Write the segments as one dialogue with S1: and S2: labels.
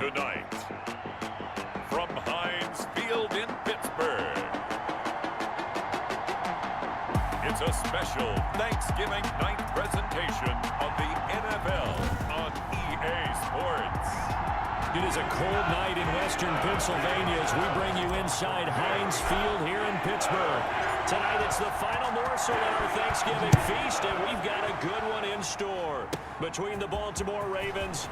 S1: Tonight, from Heinz Field in Pittsburgh, it's a special Thanksgiving night presentation of the NFL on EA Sports.
S2: It is a cold night in western Pennsylvania as we bring you inside Heinz Field here in Pittsburgh. Tonight it's the final morsel in our Thanksgiving feast, and we've got a good one in store between the Baltimore Ravens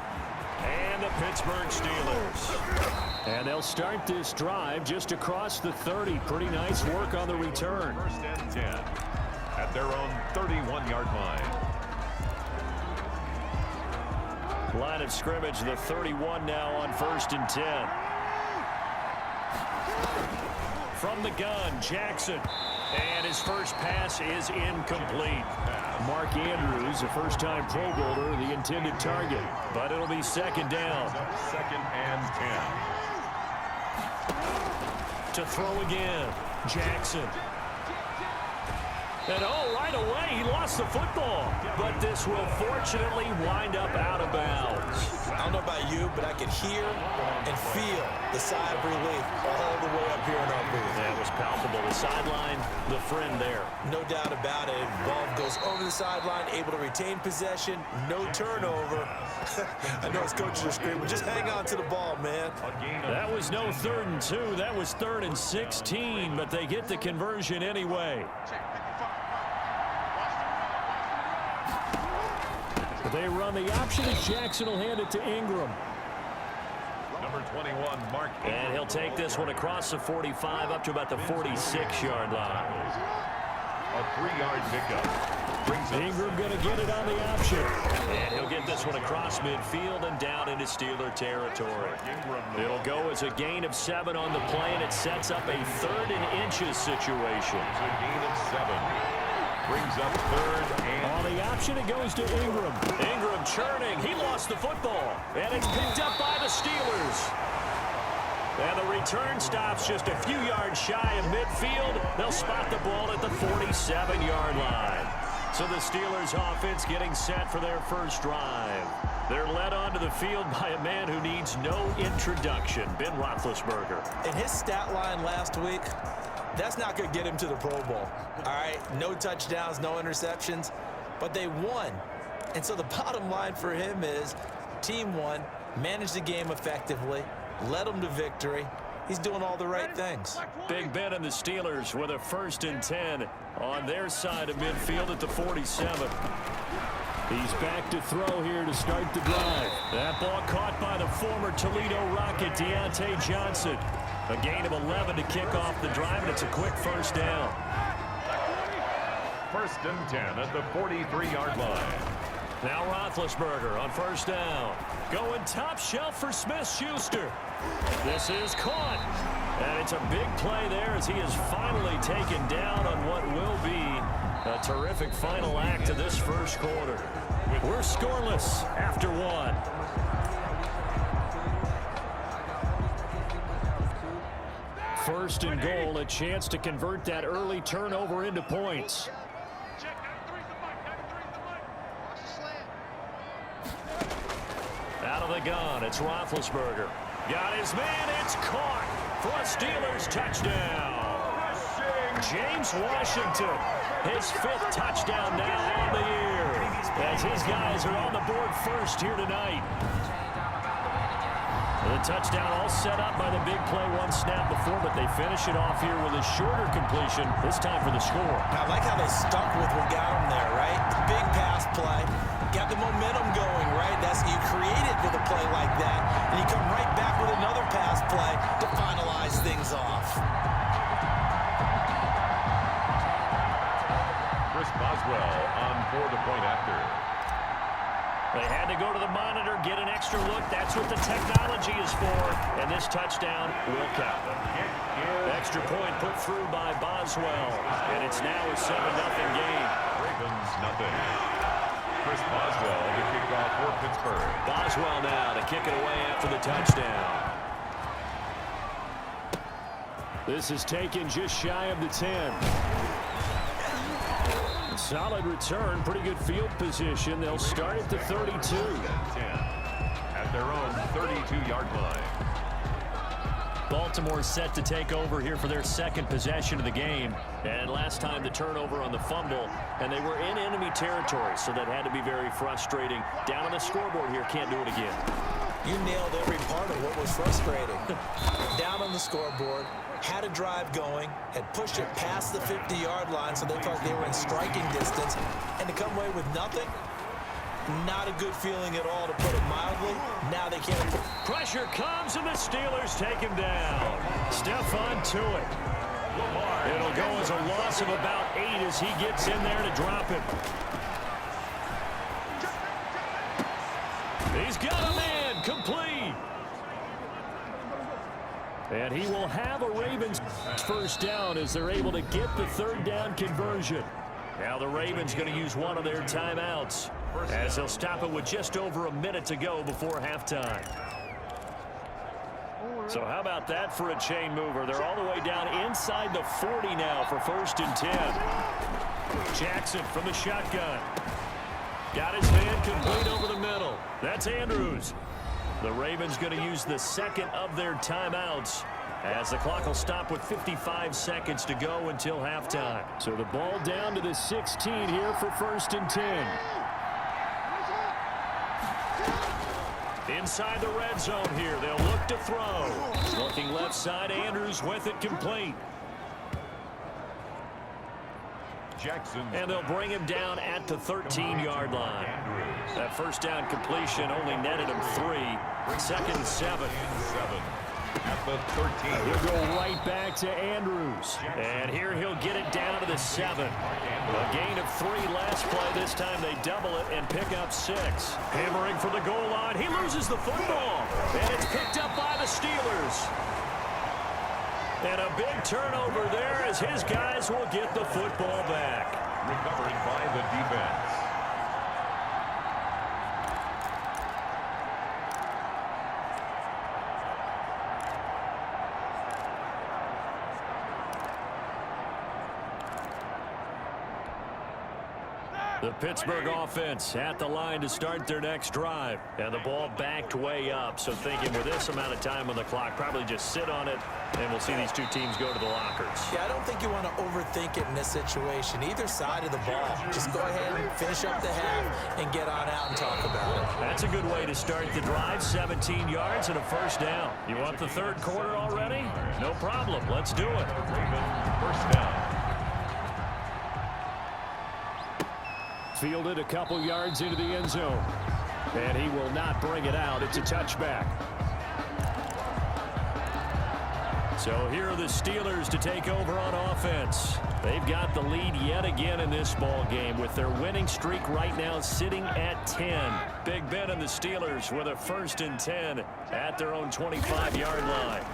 S2: and the Pittsburgh Steelers. And they'll start this drive just across the 30. Pretty nice work on the return.
S1: First and 10 at their own 31-yard line.
S2: Line of scrimmage, the 31 now on 1st and 10. From the gun, Jackson. And his first pass is incomplete. Mark Andrews, a first-time Pro Bowler, the intended target. But it'll be 2nd down.
S1: 2nd and 10.
S2: To throw again, Jackson. And right away, he lost the football. But this will fortunately wind up out of bounds.
S3: I don't know about you, but I could hear and feel the sigh of relief all the way up here in our booth.
S2: That was palpable. The sideline, the friend there.
S3: No doubt about it. Ball goes over the sideline, able to retain possession, no turnover. I know his coaches are screaming, just hang on to the ball, man.
S2: That was no 3rd and 2. That was 3rd and 16, but they get the conversion anyway. They run the option as Jackson will hand it to Ingram.
S1: Number 21, Mark Ingram.
S2: And he'll take this one across the 45 up to about the 46-yard line.
S1: A 3-yard pickup.
S2: Ingram going to get it on the option. And he'll get this one across midfield and down into Steeler territory. It'll go as a gain of 7 on the play, and it sets up a 3rd and inches situation.
S1: It's a gain of 7. Brings up 3rd and...
S2: On the option, it goes to Ingram. Ingram churning. He lost the football. And it's picked up by the Steelers. And the return stops just a few yards shy of midfield. They'll spot the ball at the 47-yard line. So the Steelers offense getting set for their first drive. They're led onto the field by a man who needs no introduction, Ben Roethlisberger.
S3: In his stat line last week, that's not going to get him to the Pro Bowl. All right, no touchdowns, no interceptions, but they won. And so the bottom line for him is team won, managed the game effectively, led them to victory. He's doing all the right things.
S2: Big Ben and the Steelers with a 1st and 10 on their side of midfield at the 47. He's back to throw here to start the drive. That ball caught by the former Toledo Rocket, Deontay Johnson. A gain of 11 to kick off the drive, and it's a quick 1st down.
S1: 1st and 10 at the 43-yard line.
S2: Now Roethlisberger on 1st down. Going top shelf for Smith-Schuster. This is caught. And it's a big play there as he is finally taken down on what will be a terrific final act of this first quarter. We're scoreless after 1. First and goal, a chance to convert that early turnover into points. Out of the gun, it's Roethlisberger. Got his man, it's caught for a Steelers touchdown. James Washington, his 5th touchdown now on the year, as his guys are on the board first here tonight. The touchdown all set up by the big play, one snap before, but they finish it off here with a shorter completion, this time for the score.
S3: I like how they stuck with what got them there, right? Big pass play, got the momentum going, right? That's you create it with a play like that, and you come right back with another pass play to finalize things off.
S1: Chris Boswell on for the point after.
S2: They had to go to the monitor, get an extra look. That's what the technology is for. And this touchdown will count. Extra point put through by Boswell. And it's now a 7-0 game.
S1: Ravens nothing. Chris Boswell to kick off for Pittsburgh.
S2: Boswell now to kick it away after the touchdown. This is taken just shy of the 10. Solid return, pretty good field position. They'll start at the 32.
S1: At at their own 32-yard line.
S2: Baltimore set to take over here for their second possession of the game. And last time the turnover on the fumble, and they were in enemy territory, so that had to be very frustrating. Down on the scoreboard here, can't do it again.
S3: You nailed every part of what was frustrating. Down on the scoreboard, had a drive going, had pushed it past the 50-yard line so they felt they were in striking distance, and to come away with nothing, not a good feeling at all, to put it mildly. Now they can't.
S2: Pressure comes, and the Steelers take him down. Stephon to it. It'll go as a loss of about 8 as he gets in there to drop him. He's got a man, complete. And he will have a Ravens first down as they're able to get the third down conversion. Now the Ravens going to use one of their timeouts as they'll stop it with just over a minute to go before halftime. So how about that for a chain mover? They're all the way down inside the 40 now for 1st and 10. Jackson from the shotgun. Got his man complete over the middle. That's Andrews. The Ravens going to use the second of their timeouts as the clock will stop with 55 seconds to go until halftime. So the ball down to the 16 here for 1st and 10. Inside the red zone here, they'll look to throw. Looking left side, Andrews with it complete.
S1: Jackson.
S2: And they'll bring him down at the 13-yard line. That first down completion only netted him 3. 2nd and 7.
S1: At the 13.
S2: He'll go right back to Andrews. And here he'll get it down to the 7. A gain of 3 last play. This time they double it and pick up 6. Hammering for the goal line. He loses the football. And it's picked up by the Steelers. And a big turnover there as his guys will get the football back.
S1: Recovered by the defense.
S2: The Pittsburgh offense at the line to start their next drive. And the ball backed way up. So thinking with this amount of time on the clock, probably just sit on it, and we'll see these two teams go to the lockers.
S3: Yeah, I don't think you want to overthink it in this situation. Either side of the ball. Just go ahead and finish up the half and get on out and talk about it.
S2: That's a good way to start the drive. 17 yards and a first down. You want the third quarter already? No problem. Let's do it.
S1: First down.
S2: Fielded a couple yards into the end zone. And he will not bring it out. It's a touchback. So here are the Steelers to take over on offense. They've got the lead yet again in this ball game with their winning streak right now sitting at 10. Big Ben and the Steelers with a 1st and 10 at their own 25-yard line.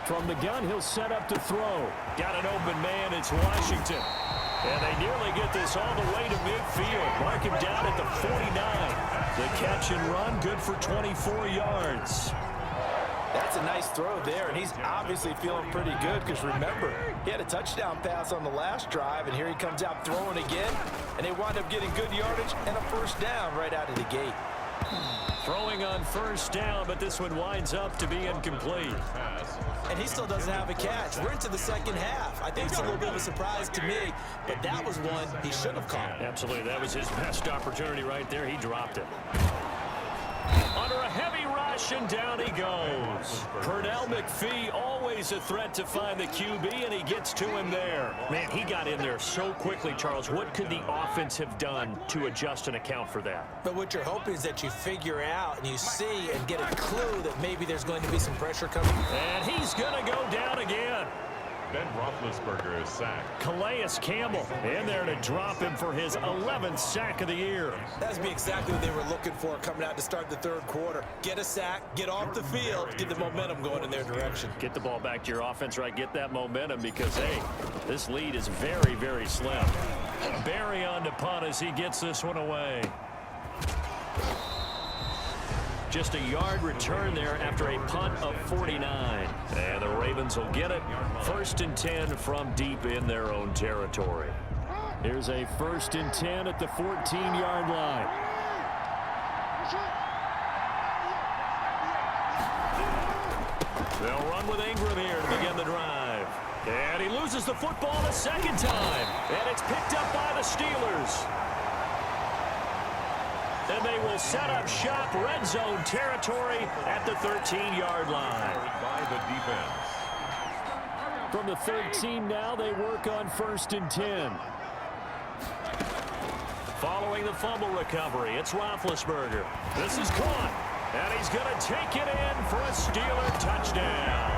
S2: From the gun, he'll set up to throw. Got an open man. It's Washington. And they nearly get this all the way to midfield. Mark him down at the 49. The catch and run, good for 24 yards.
S3: That's a nice throw there, and he's obviously feeling pretty good because, remember, he had a touchdown pass on the last drive, and here he comes out throwing again, and they wind up getting good yardage and a first down right out of the gate.
S2: Throwing on first down, but this one winds up to be incomplete.
S3: And he still doesn't have a catch. We're into the second half. I think it's a little bit of a surprise to me, but that was one he should have caught.
S2: Absolutely. That was his best opportunity right there. He dropped it. Under a heavy rush, and down he goes. Pernell McPhee, always a threat to find the QB, and he gets to him there. Man, he got in there so quickly, Charles. What could the offense have done to adjust and account for that?
S3: But what you're hoping is that you figure out and you see and get a clue that maybe there's going to be some pressure coming.
S2: And he's going to go down again.
S1: Ben Roethlisberger is sacked.
S2: Calais Campbell in there to drop him for his 11th sack of the year.
S3: That'd be exactly what they were looking for coming out to start the third quarter. Get a sack, get off the field, get the momentum going in their direction.
S2: Get the ball back to your offense, right? Get that momentum because, hey, this lead is very, very slim. Barry on to punt as he gets this one away. Just a yard return there after a punt of 49. And the Ravens will get it. 1st and 10 from deep in their own territory. Here's a 1st and 10 at the 14-yard line. They'll run with Ingram here to begin the drive. And he loses the football the second time. And it's picked up by the Steelers. And they will set up shop, red zone territory at the 13-yard line.
S1: By the defense.
S2: From the 13 now, they work on 1st and 10. Following the fumble recovery, it's Roethlisberger. This is caught, and he's going to take it in for a Steeler touchdown.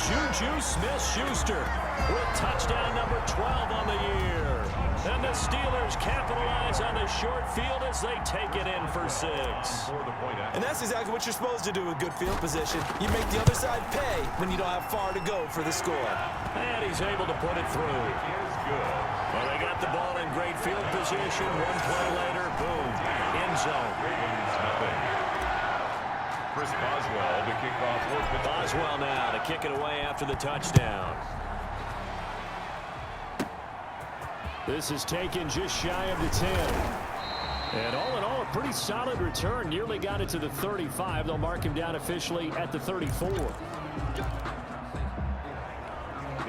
S2: Juju Smith-Schuster with touchdown number 12 on the year. And the Steelers capitalize on the short field as they take it in for 6.
S3: And that's exactly what you're supposed to do with good field position. You make the other side pay when you don't have far to go for the score.
S2: And he's able to put it through.
S1: Good.
S2: Well, they got the ball in great field position. One play later, boom, end zone.
S1: Nothing. Chris Boswell to kick off for Pittsburgh.
S2: Boswell now to kick it away after the touchdown. This is taken just shy of the 10. And all in all, a pretty solid return. Nearly got it to the 35. They'll mark him down officially at the 34.
S1: The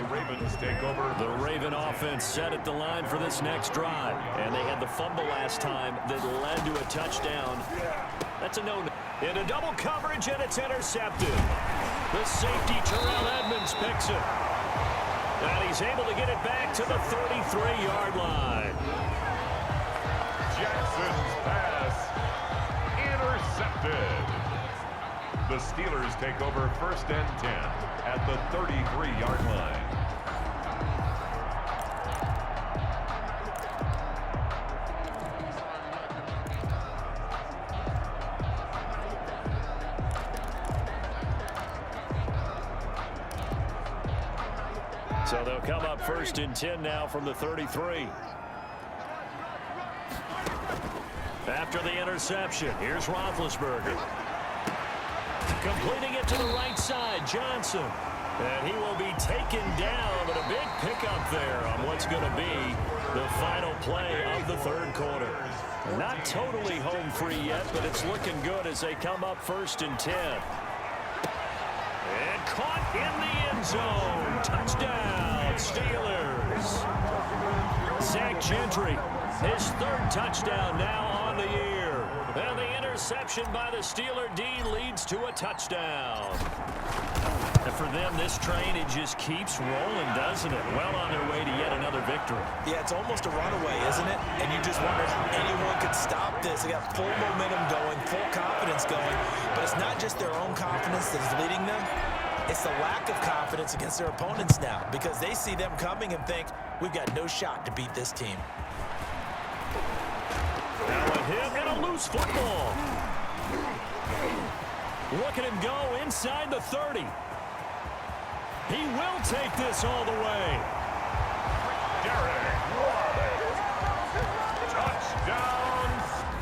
S1: Ravens take over.
S2: The Raven offense set at the line for this next drive. And they had the fumble last time that led to a touchdown. That's a no-no. Into double coverage, and it's intercepted. The safety, Terrell Edmonds, picks it. And he's able to get it back to the 33-yard line.
S1: Jackson's pass intercepted. The Steelers take over 1st and 10 at the 33-yard line.
S2: So they'll come up 1st and 10 now from the 33. After the interception, here's Roethlisberger. Completing it to the right side, Johnson. And he will be taken down, but a big pickup there on what's going to be the final play of the 3rd quarter. Not totally home free yet, but it's looking good as they come up 1st and 10. And caught in the end zone. Touchdown, Steelers. Zach Gentry, his 3rd touchdown now on the year. And the interception by the Steeler D leads to a touchdown. And for them, this train, it just keeps rolling, doesn't it? Well on their way to yet another victory.
S3: Yeah, it's almost a runaway, isn't it? And you just wonder if anyone could stop this. They got full momentum going, full confidence going. But it's not just their own confidence that's leading them. It's the lack of confidence against their opponents now, because they see them coming and think, we've got no shot to beat this team.
S2: Now a hit and a loose football. Look at him go inside the 30. He will take this all the way.
S1: Touchdown,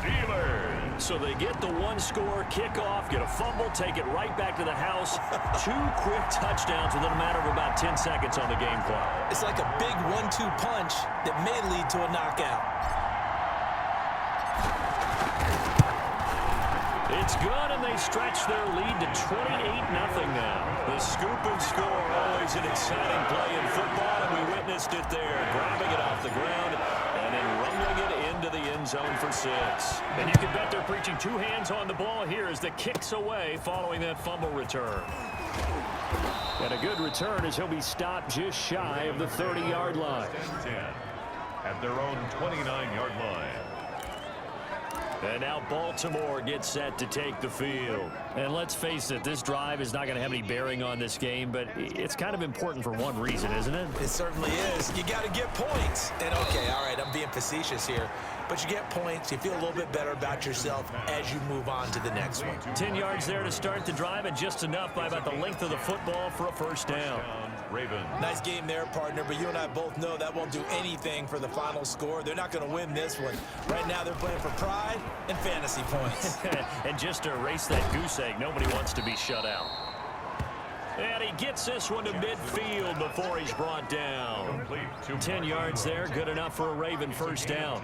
S1: Steelers.
S2: So they get the one-score kickoff, get a fumble, take it right back to the house. 2 quick touchdowns within a matter of about 10 seconds on the game clock.
S3: It's like a big 1-2 punch that may lead to a knockout.
S2: It's good, and they stretch their lead to 28-0 now. The scoop and score, always an exciting play in football, and we witnessed it there, grabbing it off the ground and then rumbling it into the end zone for 6. And you can bet they're preaching 2 hands on the ball here as the kick's away following that fumble return. And a good return as he'll be stopped just shy of the 30-yard line.
S1: 10 at their own 29-yard line.
S2: And now Baltimore gets set to take the field. And let's face it, this drive is not going to have any bearing on this game, but it's kind of important for one reason, isn't it?
S3: It certainly is. You got to get points. And, okay, all right, I'm being facetious here. But you get points, you feel a little bit better about yourself as you move on to the next one.
S2: 10 yards there to start the drive, and just enough by about the length of the football for a 1st down.
S1: Ravens.
S3: Nice game there, partner, but you and I both know that won't do anything for the final score. They're not going to win this one. Right now they're playing for pride and fantasy points.
S2: And just to erase that goose egg, nobody wants to be shut out. And he gets this one to midfield before he's brought down. 10 yards there, good enough for a Raven 1st down.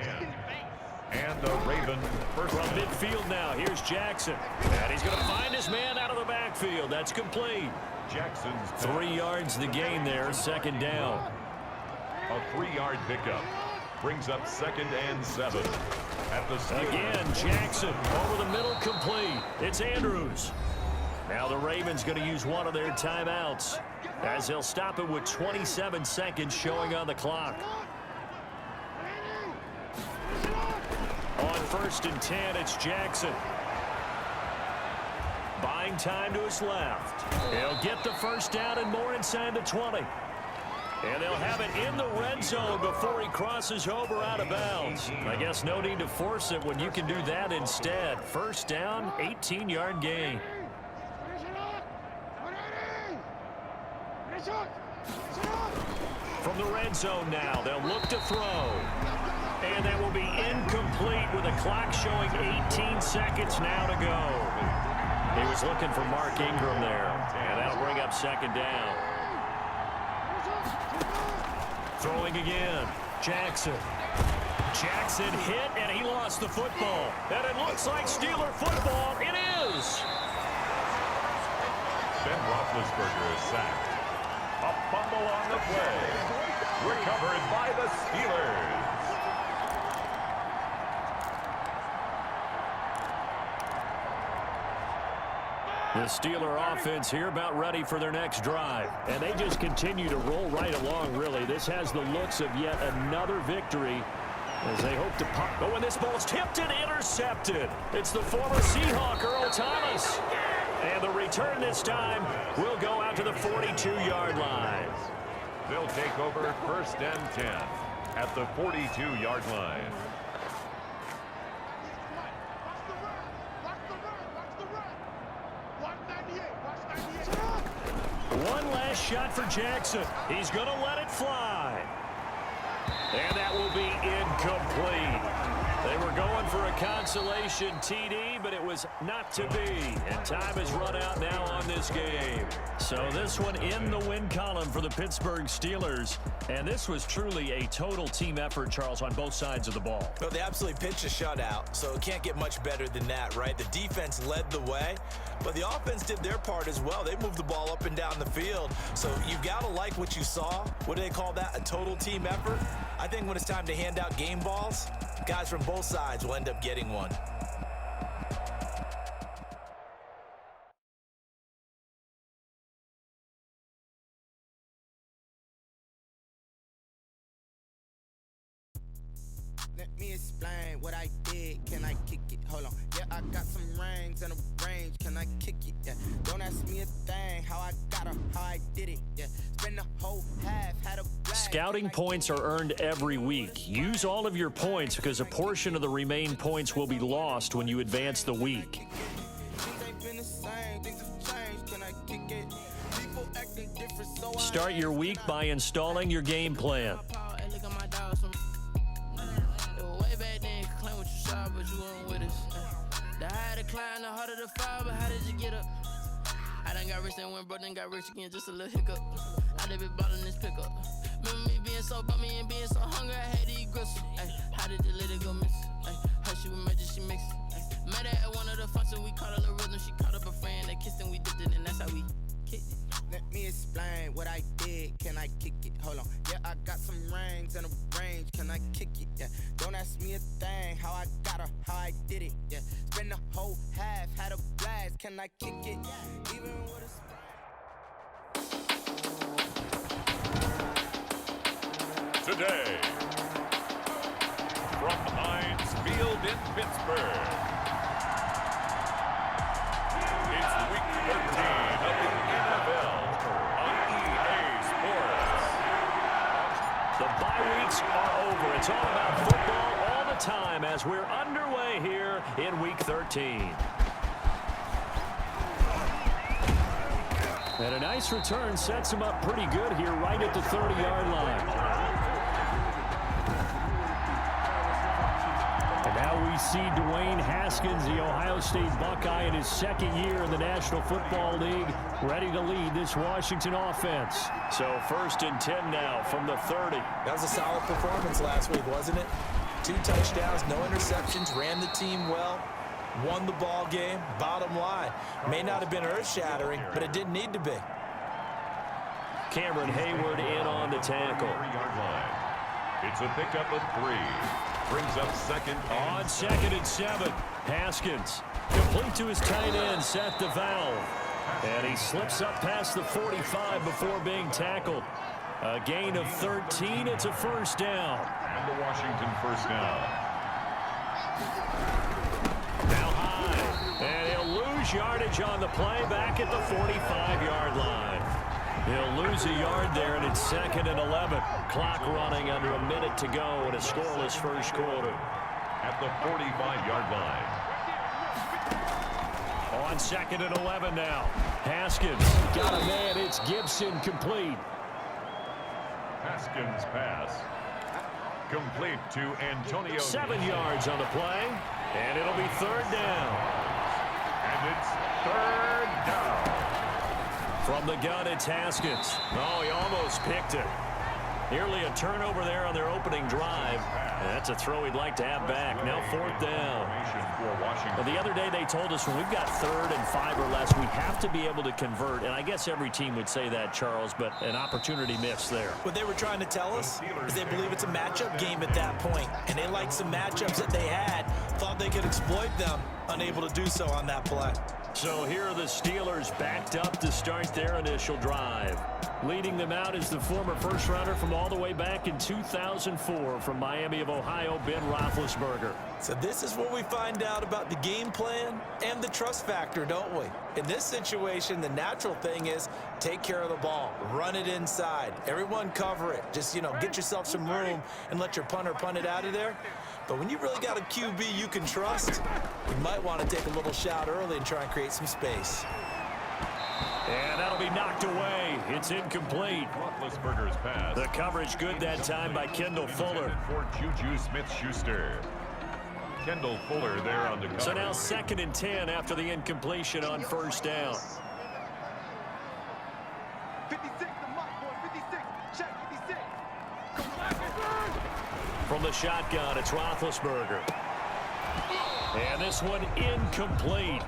S1: And the Raven first
S2: from midfield now. Here's Jackson. And he's going to find his man out of the backfield. That's complete.
S1: Jackson's
S2: 3 yards the gain there, second down.
S1: A 3-yard pickup brings up 2nd and 7 at the Steelers.
S2: Again, Jackson over the middle, complete. It's Andrews. Now the Ravens going to use one of their timeouts as they'll stop it with 27 seconds showing on the clock. On 1st and 10, it's Jackson. Buying time to his left. He'll get the first down and more inside the 20. And they'll have it in the red zone before he crosses over out of bounds. I guess no need to force it when you can do that instead. First down, 18-yard gain. From the red zone now, they'll look to throw. And that will be incomplete with the clock showing 18 seconds now to go. He was looking for Mark Ingram there. And that'll bring up second down. Throwing again. Jackson. Jackson hit, and he lost the football. And it looks like Steeler football. It is.
S1: Ben Roethlisberger is sacked. A fumble on the play. Recovered by the Steelers.
S2: The Steeler offense here about ready for their next drive. And they just continue to roll right along, really. This has the looks of yet another victory as they hope to pop. Oh, and this ball's tipped and intercepted. It's the former Seahawk, Earl Thomas. And the return this time will go out to the 42-yard line.
S1: They'll take over 1st and 10 at the 42-yard line.
S2: One last shot for Jackson. He's going to let it fly. And that will be incomplete. They were going for a consolation TD, but it was not to be. And time has run out now on this game. So this one in the win column for the Pittsburgh Steelers. And this was truly a total team effort, Charles, on both sides of the ball.
S3: Well, they absolutely pitched a shutout, so it can't get much better than that, right? The defense led the way, but the offense did their part as well. They moved the ball up and down the field. So you've got to like what you saw. What do they call that? A total team effort? I think when it's time to hand out game balls, guys from both sides will end up getting one.
S4: Let me explain what I did. Can I kick it? Hold on. Yeah, I got some rings and a range. Can I kick it? Yeah. Don't ask me a thing. How I got her, how I did it. Yeah. Spend the whole half, had a blast.
S2: Scouting points are earned every week. Use all of your points because a portion of the remaining points will be lost when you advance the week. Start your week by installing your game plan.
S4: The harder the fire, but how did you get up? I done got rich and went broke, then got rich again, just a little hiccup. I done been ballin' this pickup. Remember me being so bummy and being so hungry, I had to eat gristle. How did you let it go miss? How she was magic, she mixed. Met her at one of the functions, we caught her the rhythm. She caught up a friend, they kissed and we dipped it, and that's how we kicked it. Let me explain what I did. Can I kick it? Hold on. Yeah, I got some rings and a range. Can I kick it? Yeah. Don't ask me a thing. How I got her, how I did it. Yeah. Spend the whole half, had a blast. Can I kick it? Even with a sprain.
S1: Today, from Heinz Field in Pittsburgh, it's Week 13 of the NFL on EA Sports.
S2: The bye weeks are over. It's all about football all the time as we're underway here in Week 13. And a nice return sets him up pretty good here right at the 30-yard line. And now we see Dwayne Haskins, the Ohio State Buckeye, in his second year in the National Football League, ready to lead this Washington offense. So 1st and 10 now from the 30.
S3: That was a solid performance last week, wasn't it? 2 touchdowns, no interceptions, ran the team well, won the ball game. Bottom line, may not have been earth-shattering, but it didn't need to be.
S2: Cameron Hayward in on the tackle.
S1: 3-yard line. It's a pickup of 3. Brings up second
S2: On 2nd and 7. Haskins complete to his tight end, Seth DeValve. And he slips up past the 45 before being tackled. A gain of 13. It's a first down.
S1: And the Washington first down.
S2: Now high. And he'll lose yardage on the play back at the 45-yard line. He'll lose a yard there, and it's 2nd and 11. Clock running under a minute to go in a scoreless first quarter.
S1: At the 45-yard line.
S2: On 2nd and 11 now. Haskins got a man. It's Gibson complete.
S1: Haskins pass. Complete to Antonio.
S2: 7 yards on the play. And it'll be 3rd down.
S1: And it's 3rd down.
S2: From the gun, it's Haskins. Oh, he almost picked it. Nearly a turnover there on their opening drive. And that's a throw he'd like to have back. Now 4th down. Well, the other day they told us when we've got 3rd and 5 or less, we have to be able to convert. And I guess every team would say that, Charles, but an opportunity missed there.
S3: What they were trying to tell us is they believe it's a matchup game at that point. And they liked some matchups that they had, thought they could exploit them, unable to do so on that play.
S2: So here are the Steelers backed up to start their initial drive. Leading them out is the former first-rounder from all the way back in 2004 from Miami of Ohio, Ben Roethlisberger.
S3: So this is where we find out about the game plan and the trust factor, don't we? In this situation, the natural thing is take care of the ball, run it inside. Everyone cover it. Just, get yourself some room and let your punter punt it out of there. But when you really got a QB you can trust, you might want to take a little shot early and try and create some space.
S2: And that'll be knocked away. It's incomplete.
S1: Roethlisberger's pass.
S2: The coverage good that time by Kendall Fuller.
S1: For Juju Smith-Schuster. Kendall Fuller there on the cover.
S2: So now 2nd and 10 after the incompletion on 1st down.
S5: 56, the mark, boy, 56. Check 56.
S2: From the shotgun, it's Roethlisberger. And this one incomplete.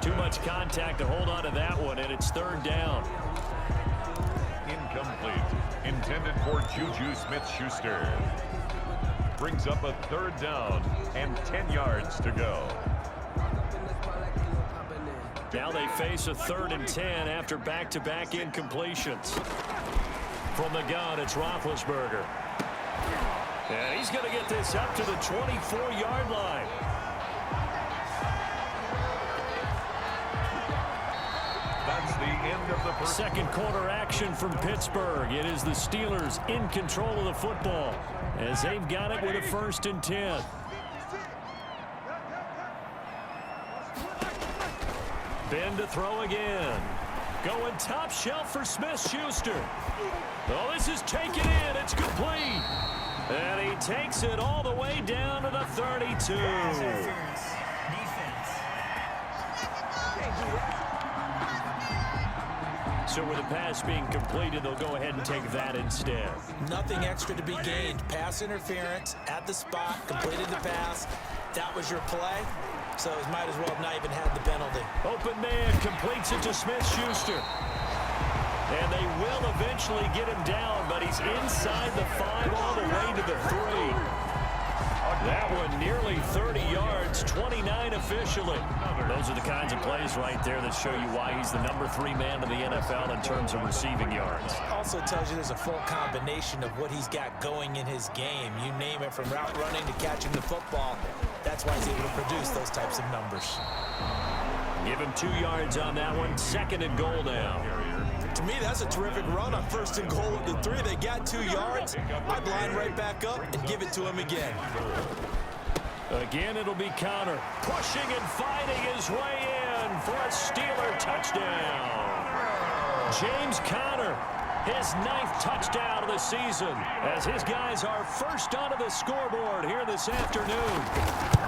S2: Too much contact to hold on to that one, and it's 3rd down.
S1: Incomplete. Intended for Juju Smith-Schuster. Brings up a 3rd down and 10 yards to go.
S2: Now they face a 3rd and 10 after back-to-back incompletions. From the gun, it's Roethlisberger. And he's going to get this up to the 24-yard line.
S1: That's the end of the first.
S2: Second quarter action from Pittsburgh. It is the Steelers in control of the football as they've got it with a 1st and 10. Ben to throw again. Going top shelf for Smith-Schuster. Oh, this is taken in. It's complete. And he takes it all the way down to the 32. So with the pass being completed, they'll go ahead and take that instead.
S3: Nothing extra to be gained. Pass interference at the spot, completed the pass. That was your play. So it might as well have not even had the penalty.
S2: Open man completes it to Smith-Schuster. And they will eventually get him down, but he's inside the 5 all the way to the 3. That one nearly 30 yards, 29 officially. Those are the kinds of plays right there that show you why he's the number 3 man in the NFL in terms of receiving yards.
S3: Also tells you there's a full combination of what he's got going in his game. You name it, from route running to catching the football. That's why he's able to produce those types of numbers.
S2: Give him 2 yards on that one. 2nd and goal now.
S3: To me, that's a terrific run on 1st and goal at the 3. They got 2 yards. I'd line right back up and give it to him again.
S2: Again, it'll be Connor pushing and fighting his way in for a Steeler touchdown. James Conner his 9th touchdown of the season, as his guys are first onto the scoreboard here this afternoon.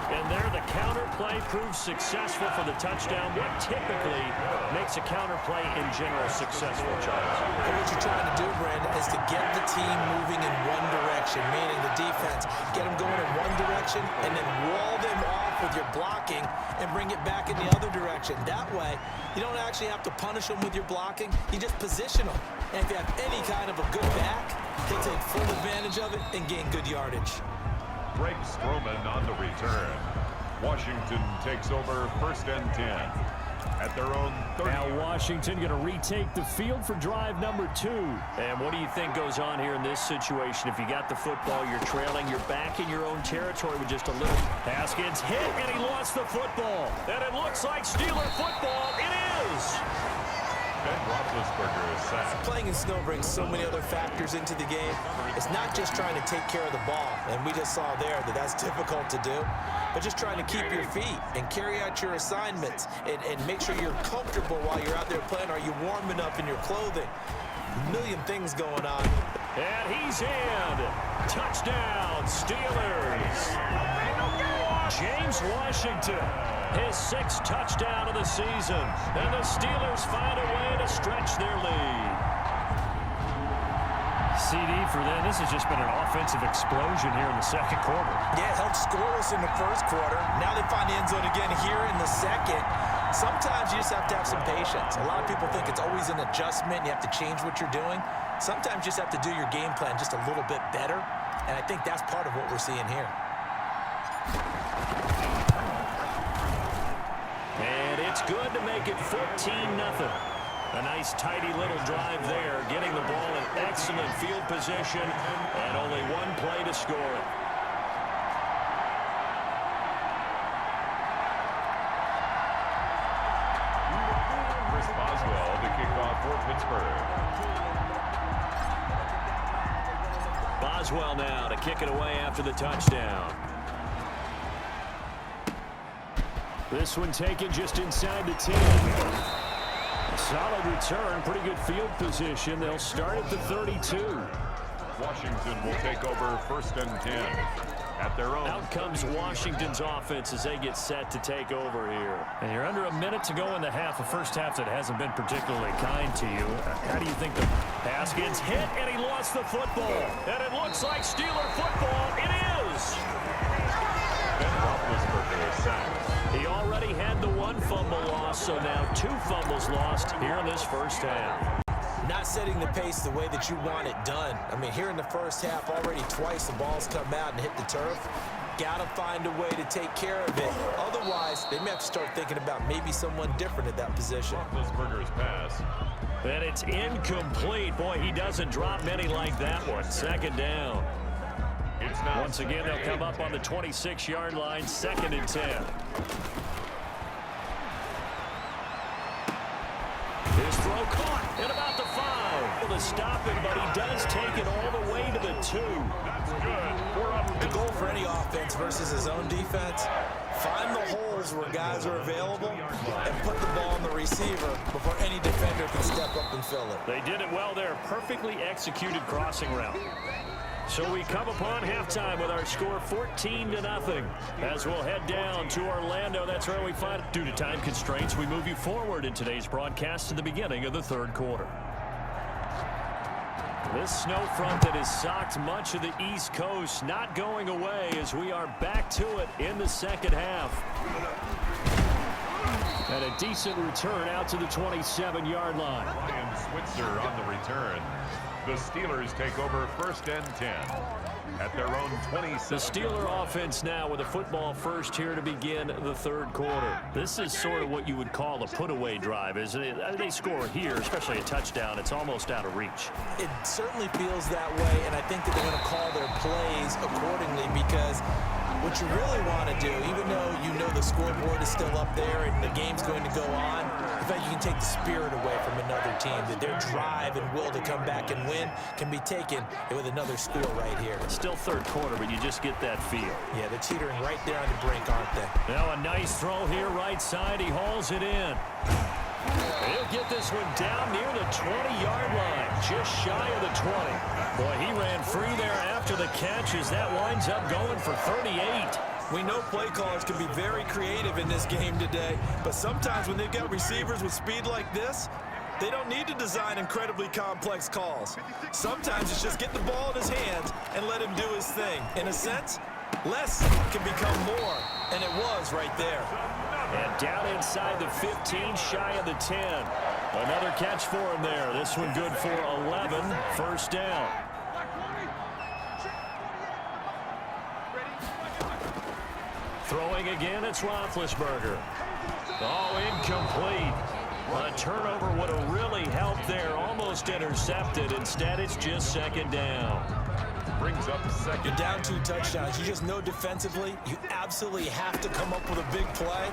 S2: And there, the counter play proves successful for the touchdown. What typically makes a counter play in general successful, Charles?
S3: And what you're trying to do, Brandon, is to get the team moving in one direction, meaning the defense, get them going in one direction and then wall them off with your blocking and bring it back in the other direction. That way, you don't actually have to punish them with your blocking. You just position them. And if you have any kind of a good back, he'll take full advantage of it and gain good yardage.
S1: Greg Stroman on the return. Washington takes over 1st and 10 at their own 30.
S2: Now Washington going to retake the field for drive number 2. And what do you think goes on here in this situation? If you got the football, you're trailing, you're back in your own territory with just a little. Haskins hit, and he lost the football. And it looks like Steeler football. It is.
S1: Ben Roethlisberger is sacked.
S3: Playing in snow brings so many other factors into the game. It's not just trying to take care of the ball, and we just saw there that that's difficult to do, but just trying to keep your feet and carry out your assignments and make sure you're comfortable while you're out there playing. Are you warm enough in your clothing? A million things going on.
S2: And he's in. Touchdown, Steelers. James Washington, his 6th touchdown of the season. And the Steelers find a way to stretch their lead. CD for them, this has just been an offensive explosion here in the 2nd quarter.
S3: Yeah, it helped scoreless in the 1st quarter. Now they find the end zone again here in the 2nd. Sometimes you just have to have some patience. A lot of people think it's always an adjustment. You have to change what you're doing. Sometimes you just have to do your game plan just a little bit better. And I think that's part of what we're seeing here.
S2: And it's good to make it 14-0. A nice tidy little drive there, getting the ball in excellent field position, and only one play to score it.
S1: Chris Boswell to kick off for Pittsburgh.
S2: Boswell now to kick it away after the touchdown. This one taken just inside the 10. Solid return, pretty good field position. They'll start at the 32.
S1: Washington will take over 1st and 10 at their own.
S2: Out comes Washington's offense as they get set to take over here. And you're under a minute to go in the half, a first half that hasn't been particularly kind to you. How do you think the Haskins hit, and he lost the football? And it looks like Steeler football. It is.
S1: Ben Roethlisberger is sacked.
S2: He already had the 1 fumble loss, so now 2 fumbles lost here in this 1st half.
S3: Not setting the pace the way that you want it done. I mean, here in the 1st half, already twice the ball's come out and hit the turf. Got to find a way to take care of it. Otherwise, they may have to start thinking about maybe someone different at that position.
S1: Roethlisberger's pass.
S2: And it's incomplete. Boy, he doesn't drop many like that one. 2nd down.
S1: It's now
S2: Once again, they'll come up on the 26-yard line, 2nd and 10. His throw caught at about the 5. To stop him, but he does take it all the way to the 2.
S1: That's good. We're up.
S3: The goal for any offense versus his own defense, find the holes where guys are available and put the ball on the receiver before any defender can step up and fill it.
S2: They did it well there. Perfectly executed crossing route. So we come upon halftime with our score 14-0. As we'll head down to Orlando, that's where we find it. Due to time constraints, we move you forward in today's broadcast to the beginning of the 3rd quarter. This snow front that has socked much of the East Coast not going away as we are back to it in the 2nd half. And a decent return out to the 27-yard line.
S1: Ryan Switzer on the return. The Steelers take over 1st and 10 at their own 27.
S2: The Steeler offense now with a football first here to begin the 3rd quarter. This is sort of what you would call a put-away drive, isn't it? They score here, especially a touchdown. It's almost out of reach.
S3: It certainly feels that way, and I think that they're going to call their plays accordingly because what you really want to do, even though you know the scoreboard is still up there and the game's going to go on, in fact, you can take the spirit away from another team, that their drive and will to come back and win can be taken with another score right here.
S2: Still 3rd quarter, but you just get that feel.
S3: Yeah, they're teetering right there on the brink, aren't they?
S2: Now a nice throw here right side. He hauls it in. He'll get this one down near the 20-yard line, just shy of the 20. Boy, he ran free there after the catch as that winds up going for 38.
S3: We know play callers can be very creative in this game today, but sometimes when they've got receivers with speed like this, they don't need to design incredibly complex calls. Sometimes it's just get the ball in his hands and let him do his thing. In a sense, less can become more, and it was right there.
S2: And down inside the 15, shy of the 10. Another catch for him there. This one good for 11, first down. Throwing again, it's Roethlisberger. Oh, incomplete. A turnover would have really helped there. Almost intercepted. Instead, it's just second down.
S1: Brings up second.
S3: You're down 2 touchdowns. You just know defensively you absolutely have to come up with a big play.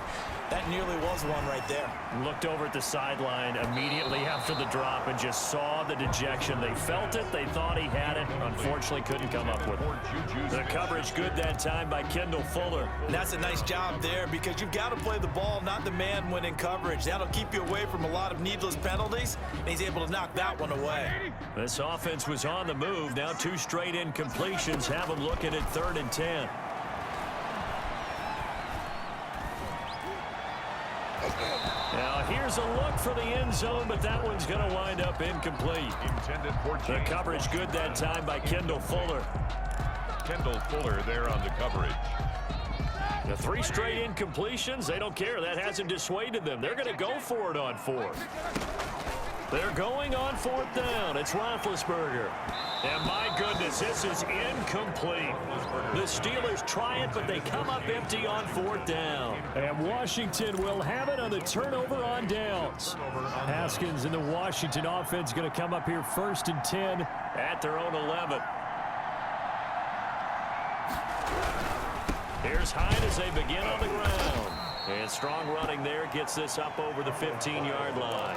S3: That nearly was one right there.
S2: Looked over at the sideline immediately after the drop and just saw the dejection. They felt it. They thought he had it. Unfortunately, couldn't come up with it. The coverage good that time by Kendall Fuller.
S3: And that's a nice job there because you've got to play the ball, not the man when in coverage. That'll keep you away from a lot of needless penalties, and he's able to knock that one away.
S2: This offense was on the move. Now 2 straight incompletions have them looking at 3rd and 10. Now here's a look for the end zone, but that one's going to wind up incomplete.
S1: Intended for
S2: The coverage good that time by Kendall Fuller.
S1: Kendall Fuller there on the coverage.
S2: The 3 straight incompletions, they don't care. That hasn't dissuaded them. They're going to go for it on 4th. They're going on 4th down. It's Roethlisberger. And my goodness, this is incomplete. The Steelers try it, but they come up empty on 4th down. And Washington will have it on the turnover on downs. Haskins and the Washington offense going to come up here 1st and 10 at their own 11. Here's Hyde as they begin on the ground. And strong running there gets this up over the 15-yard line.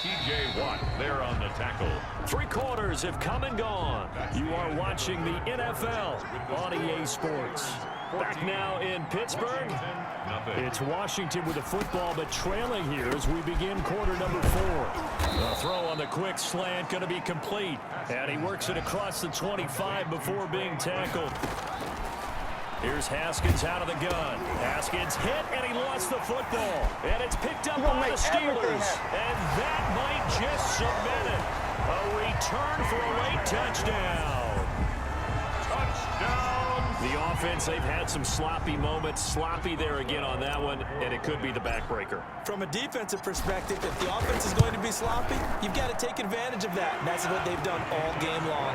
S1: T.J. Watt there on the tackle.
S2: 3 quarters have come and gone. You are watching the NFL on EA Sports. Back now in Pittsburgh. It's Washington with the football, but trailing here as we begin quarter number 4. The throw on the quick slant going to be complete. And he works it across the 25 before being tackled. Here's Haskins out of the gun. Haskins hit, and he lost the football. And it's picked up by the Steelers. And that might just cement it. A return for a late touchdown.
S1: Touchdown.
S2: The offense, they've had some sloppy moments. Sloppy there again on that one, and it could be the backbreaker.
S3: From a defensive perspective, if the offense is going to be sloppy, you've got to take advantage of that. And that's what they've done all game long.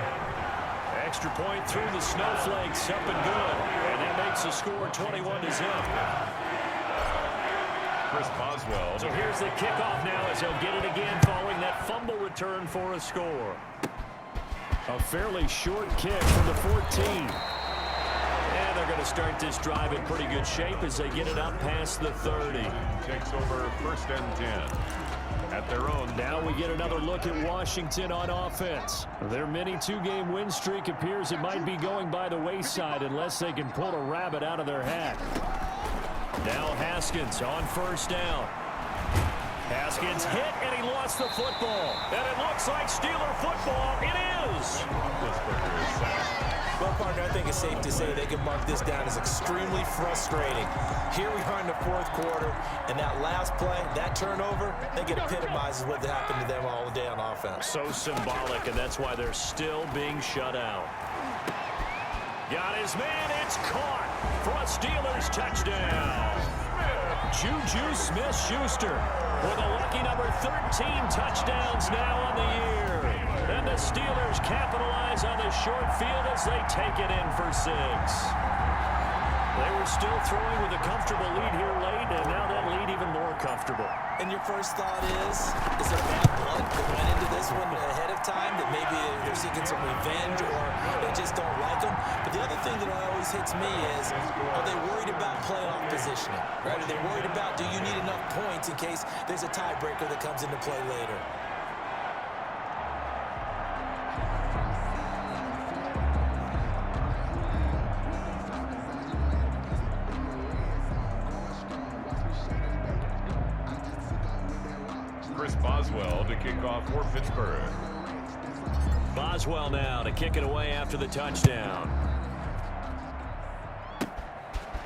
S2: Extra point through the snowflakes, up and good. And that makes the score 21-0.
S1: Chris Boswell.
S2: So here's the kickoff now as they'll get it again following that fumble return for a score. A fairly short kick from the 14. And they're going to start this drive in pretty good shape as they get it up past the 30.
S1: Takes over 1st and 10. At their own.
S2: Now we get another look at Washington on offense. Their mini 2-game win streak appears it might be going by the wayside unless they can pull a rabbit out of their hat. Now Haskins on 1st down. Haskins hit, and he lost the football. And it looks like Steeler football. It is.
S3: Well, partner, I think it's safe to say they can mark this down as extremely frustrating. Here we are in the 4th quarter, and that last play, that turnover, I think it epitomizes what happened to them all day on offense.
S2: So symbolic, and that's why they're still being shut out. Got his man, it's caught for a Steelers touchdown. Juju Smith-Schuster with a lucky number 13 touchdowns now on the year. And the Steelers capitalize on the short field as they take it in for 6. They were still throwing with a comfortable lead here late, and now that lead even more comfortable.
S3: And your first thought is there bad blood that went into this one ahead of time, that maybe they're seeking some revenge or they just don't like them? But the other thing that always hits me is, are they worried about playoff positioning? Right? Are they worried about, do you need enough points in case there's a tiebreaker that comes into play later?
S1: Chris Boswell to kick off for Pittsburgh.
S2: Boswell now to kick it away after the touchdown.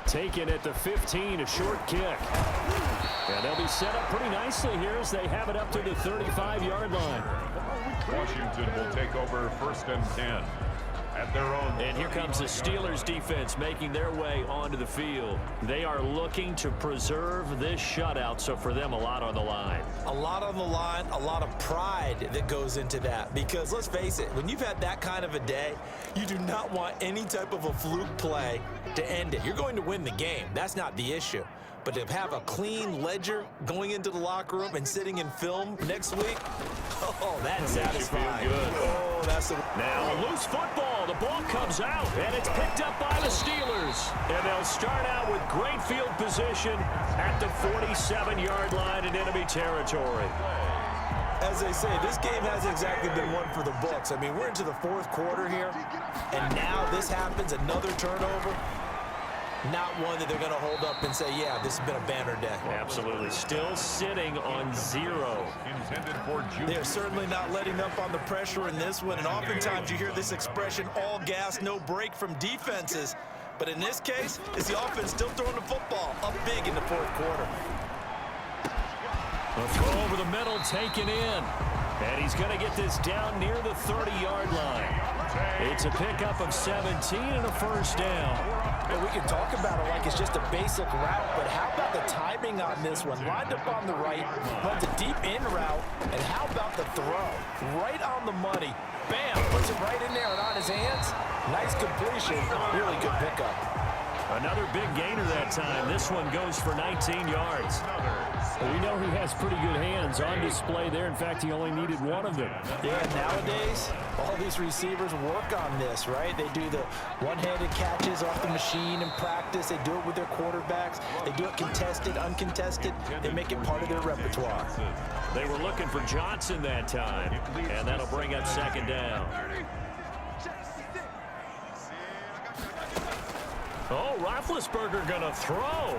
S2: Taken at the 15, a short kick. And they'll be set up pretty nicely here as they have it up to the 35-yard line.
S1: Washington will take over 1st and 10 at their own.
S2: And here comes the Steelers defense making their way onto the field. They are looking to preserve this shutout, so for them, a lot on the line.
S3: A lot on the line, a lot of pride that goes into that. Because let's face it, when you've had that kind of a day, you do not want any type of a fluke play to end it. You're going to win the game. That's not the issue. But to have a clean ledger going into the locker room and sitting in film next week, oh, that's satisfying.
S2: Good.
S3: Oh, that's
S2: Now a loose football. The ball comes out, and it's picked up by the Steelers. And they'll start out with great field position at the 47-yard line in enemy territory.
S3: As they say, this game hasn't exactly been one for the books. I mean, we're into the 4th quarter here, and now this happens, another turnover. Not one that they're going to hold up and say, yeah, this has been a banner day.
S2: Absolutely. Still sitting on 0.
S3: They're certainly not letting up on the pressure in this one, and oftentimes you hear this expression, all gas, no break from defenses. But in this case, it's the offense still throwing the football up big in the 4th quarter.
S2: A throw over the middle taken in. And he's going to get this down near the 30-yard line. It's a pickup of 17 and a first down.
S3: And we can talk about it like it's just a basic route, but how about the timing on this one? Lined up on the right, runs a deep in route, and how about the throw? Right on the money. Bam, puts it right in there and on his hands. Nice completion, really good pickup.
S2: Another big gainer that time. This one goes for 19 yards. We know he has pretty good hands on display there. In fact, he only needed one of them.
S3: Yeah, nowadays, all these receivers work on this, right? They do the one-handed catches off the machine in practice. They do it with their quarterbacks. They do it contested, uncontested. They make it part of their repertoire.
S2: They were looking for Johnson that time, and that'll bring up 2nd down. Oh, Roethlisberger going to throw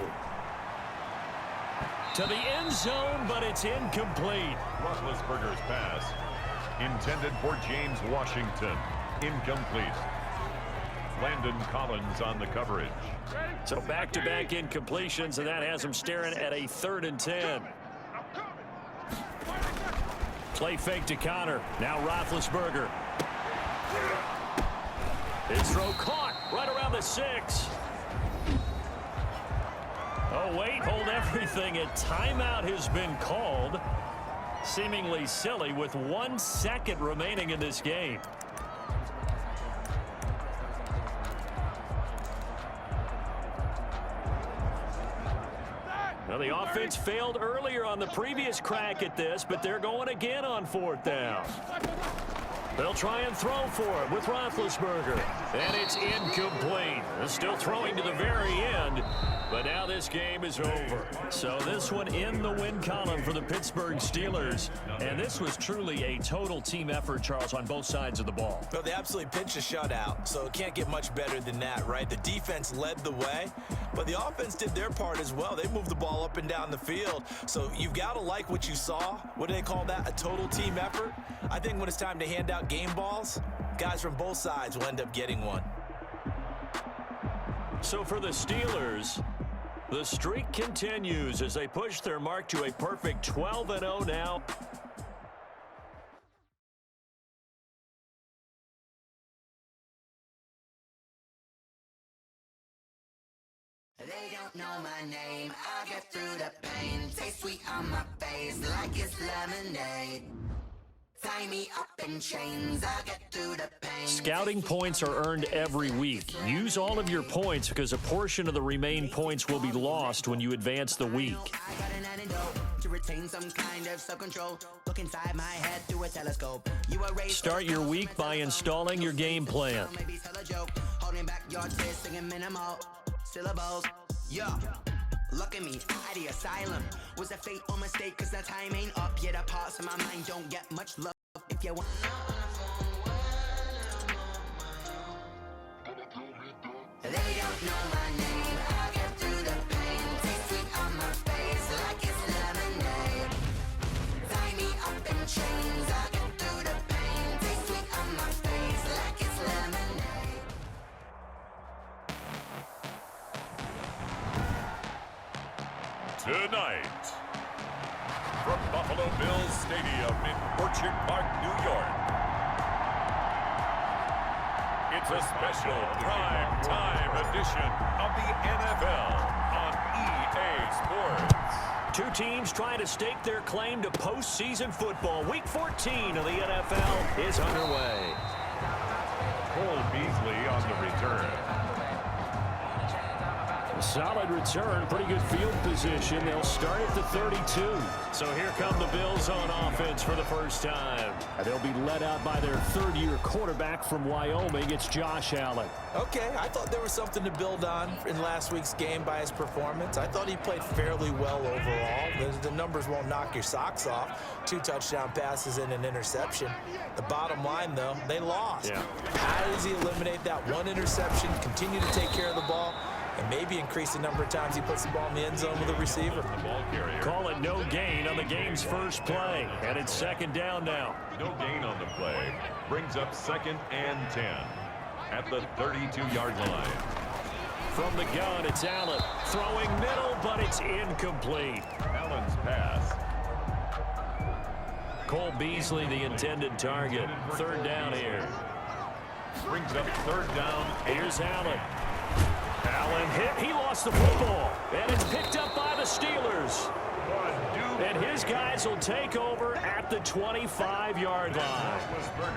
S2: to the end zone, but it's incomplete.
S1: Roethlisberger's pass intended for James Washington. Incomplete. Landon Collins on the coverage.
S2: So back-to-back incompletions, and that has him staring at a 3rd and 10. Play fake to Connor. Now Roethlisberger. His throw caught right around the 6. Oh, wait, hold everything. A timeout has been called. Seemingly silly with 1 second remaining in this game. Well, the offense failed earlier on the previous crack at this, but they're going again on 4th down. They'll try and throw for it with Roethlisberger. And it's incomplete. They're still throwing to the very end. But now this game is over. So this one in the win column for the Pittsburgh Steelers. And this was truly a total team effort, Charles, on both sides of the ball.
S3: Well, they absolutely pinched a shutout, so it can't get much better than that, right? The defense led the way, but the offense did their part as well. They moved the ball up and down the field. So you've got to like what you saw. What do they call that? A total team effort? I think when it's time to hand out game balls, guys from both sides will end up getting one.
S2: So for the Steelers, the streak continues as they push their mark to a perfect 12-0 now.
S6: They don't know my name. I get through the pain. Taste sweet on my face like it's lemonade. Tie me up in chains. I get through the pain.
S2: Scouting points are earned every week. Use all of your points because a portion of the remaining points will be lost when you advance the week.
S6: I got an antidote to retain some kind of self-control. Look inside my head through a telescope. You erase
S2: Start your week by installing your game plan.
S6: maybe tell a joke. Holding back your tears, singing minimal syllables. Yeah. Look at me, out the asylum. Was a fate or mistake, cause the time ain't up. Yet the parts of my mind don't get much love. If you want they don't know my name. I get through the pain. Taste sweet on my face like it's lemonade. Tie me
S1: Tonight, from Buffalo Bills Stadium in Orchard Park, New York, it's a special prime time edition of the NFL on EA Sports.
S2: Two teams trying to stake their claim to postseason football. Week 14 of the NFL is underway.
S1: Cole Beasley on the return.
S2: Solid return, pretty good field position. They'll start at the 32. So here come the Bills on offense for the first time. And they'll be led out by their third-year quarterback from Wyoming. It's Josh Allen.
S3: Okay, I thought there was something to build on in last week's game by his performance. I thought he played fairly well overall. The numbers won't knock your socks off. 2 touchdown passes and an interception. The bottom line, though, they lost.
S2: Yeah.
S3: How does he eliminate that one interception, continue to take care of the ball, and maybe increase the number of times he puts the ball in the end zone with a receiver?
S2: Call it no gain on the game's first play. And it's second down now.
S1: No gain on the play. Brings up 2nd and 10 at the 32-yard line.
S2: From the gun, it's Allen. Throwing middle, but it's incomplete.
S1: Allen's pass.
S2: Cole Beasley, the intended target. Third down here.
S1: Brings up 3rd down.
S2: Here's Allen. Allen hit. He lost the football. And it's picked up by the Steelers. And his guys will take over at the 25-yard line.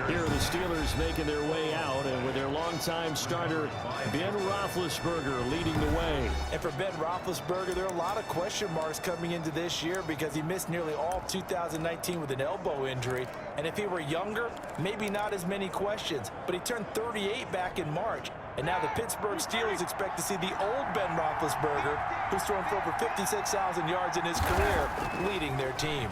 S2: Here are the Steelers making their way out, and with their longtime starter, Ben Roethlisberger, leading the way.
S3: And for Ben Roethlisberger, there are a lot of question marks coming into this year because he missed nearly all 2019 with an elbow injury. And if he were younger, maybe not as many questions. But he turned 38 back in March. And now the Pittsburgh Steelers expect to see the old Ben Roethlisberger, who's thrown for over 56,000 yards in his career, leading their team.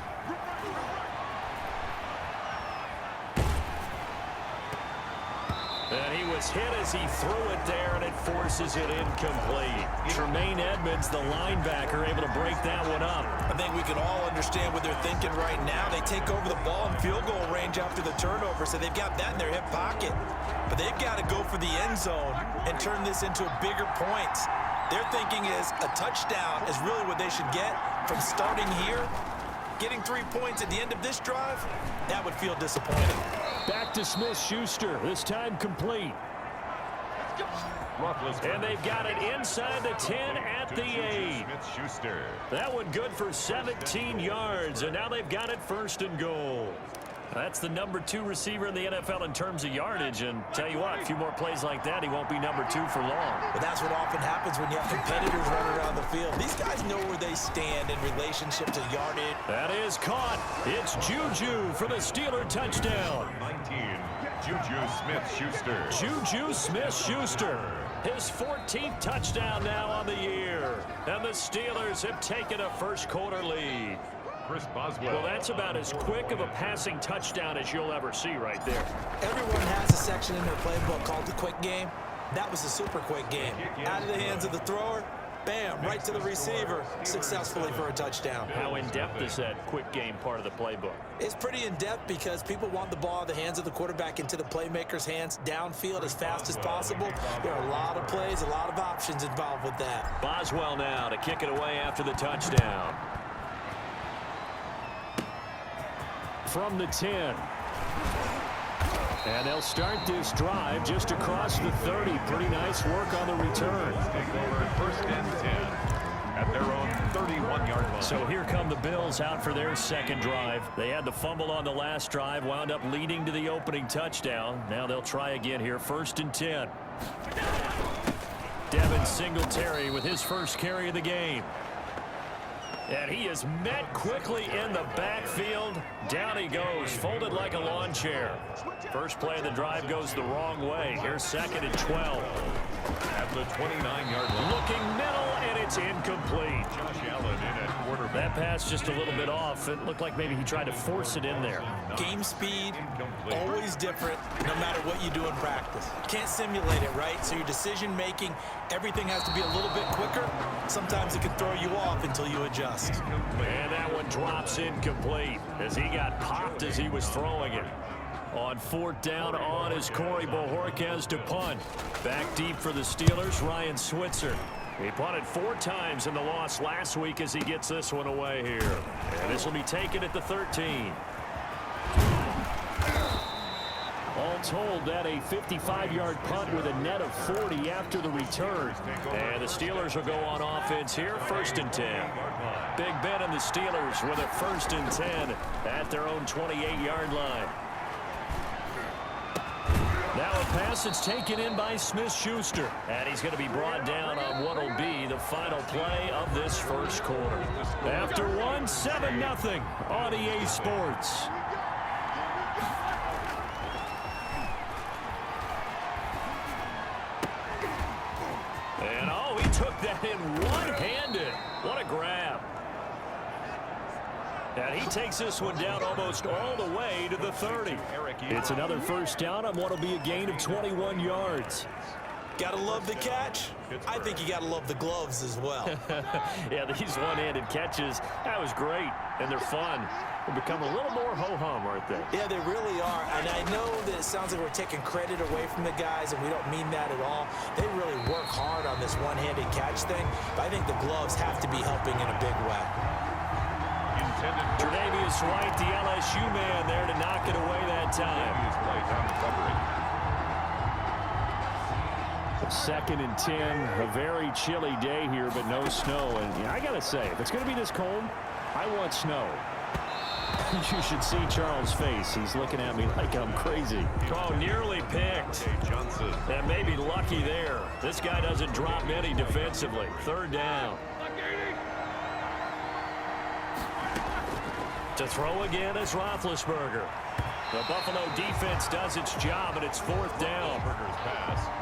S2: And he was hit as he threw it there, and it forces it incomplete. Tremaine Edmonds, the linebacker, able to break that one up.
S3: I think we can all understand what they're thinking right now. They take over the ball in field goal range after the turnover, so they've got that in their hip pocket. But they've got to go for the end zone and turn this into bigger points. Their thinking is a touchdown is really what they should get from starting here. Getting 3 points at the end of this drive, that would feel disappointing.
S2: Back to Smith-Schuster, this time complete. And they've got it inside the 10 at the 8.
S1: Smith-Schuster.
S2: That one good for 17 yards, and now they've got it 1st and goal. That's the number 2 receiver in the NFL in terms of yardage, and tell you what, a few more plays like that, he won't be number 2 for long.
S3: But that's what often happens when you have competitors running around the field. These guys know where they stand in relationship to yardage.
S2: That is caught. It's Juju for the Steeler touchdown.
S1: 19, Juju Smith-Schuster.
S2: Juju Smith-Schuster. His 14th touchdown now on the year. And the Steelers have taken a first-quarter lead.
S1: Chris Boswell.
S2: Well, that's about as quick of a passing touchdown as you'll ever see right there.
S3: Everyone has a section in their playbook called the quick game. That was a super quick game. Out of the hands of the thrower, bam, right to the receiver, successfully for a touchdown.
S2: How in-depth is that quick game part of the playbook?
S3: It's pretty in-depth because people want the ball out of the hands of the quarterback into the playmaker's hands downfield as fast as possible. There are a lot of plays, a lot of options involved with that.
S2: Boswell now to kick it away after the touchdown. From the 10. And they'll start this drive just across the 30. Pretty nice work on the return.
S1: Take over 1st and 10 at their own 31-yard line.
S2: So here come the Bills out for their second drive. They had the fumble on the last drive, wound up leading to the opening touchdown. Now they'll try again here, 1st and 10. Devin Singletary with his first carry of the game. And he is met quickly in the backfield. Down he goes, folded like a lawn chair. First play of the drive goes the wrong way. Here's 2nd and 12.
S1: At the 29-yard line.
S2: Looking middle, and it's incomplete.
S1: Josh Allen in at quarterback.
S2: That pass just a little bit off. It looked like maybe he tried to force it in there.
S3: Game speed, always different, no matter what you do in practice. Can't simulate it, right? So your decision-making, everything has to be a little bit quicker. Sometimes it can throw you off until you adjust.
S2: And that one drops incomplete as he got popped as he was throwing it. On 4th down on is Corey Bojorquez to punt. Back deep for the Steelers, Ryan Switzer. He punted 4 times in the loss last week as he gets this one away here. And this will be taken at the 13. All told, that a 55-yard punt with a net of 40 after the return. And the Steelers will go on offense here, 1st and 10. Big Ben and the Steelers with a 1st and 10 at their own 28-yard line. Now a pass that's taken in by Smith-Schuster. And he's going to be brought down on what will be the final play of this first quarter. After one, 7-0 on EA Sports. And oh, he took that in one-handed. What a grab. And he takes this one down almost all the way to the 30. It's another first down on what will be a gain of 21 yards.
S3: Gotta love the catch. I think you gotta love the gloves as well.
S2: Yeah, these one-handed catches, that was great, and they're fun. They become a little more ho-hum, aren't they?
S3: Yeah, they really are. And I know that it sounds like we're taking credit away from the guys, and we don't mean that at all. They really work hard on this one-handed catch thing, but I think the gloves have to be helping in a big way.
S2: Tre'Davious White, the LSU man, there to knock it away that time. 2nd and 10, a very chilly day here, but no snow. And I got to say, if it's going to be this cold, I want snow. You should see Charles' face. He's looking at me like I'm crazy. Oh, nearly picked. And maybe lucky there. This guy doesn't drop any defensively. 3rd down. To throw again is Roethlisberger. The Buffalo defense does its job, and it's 4th down.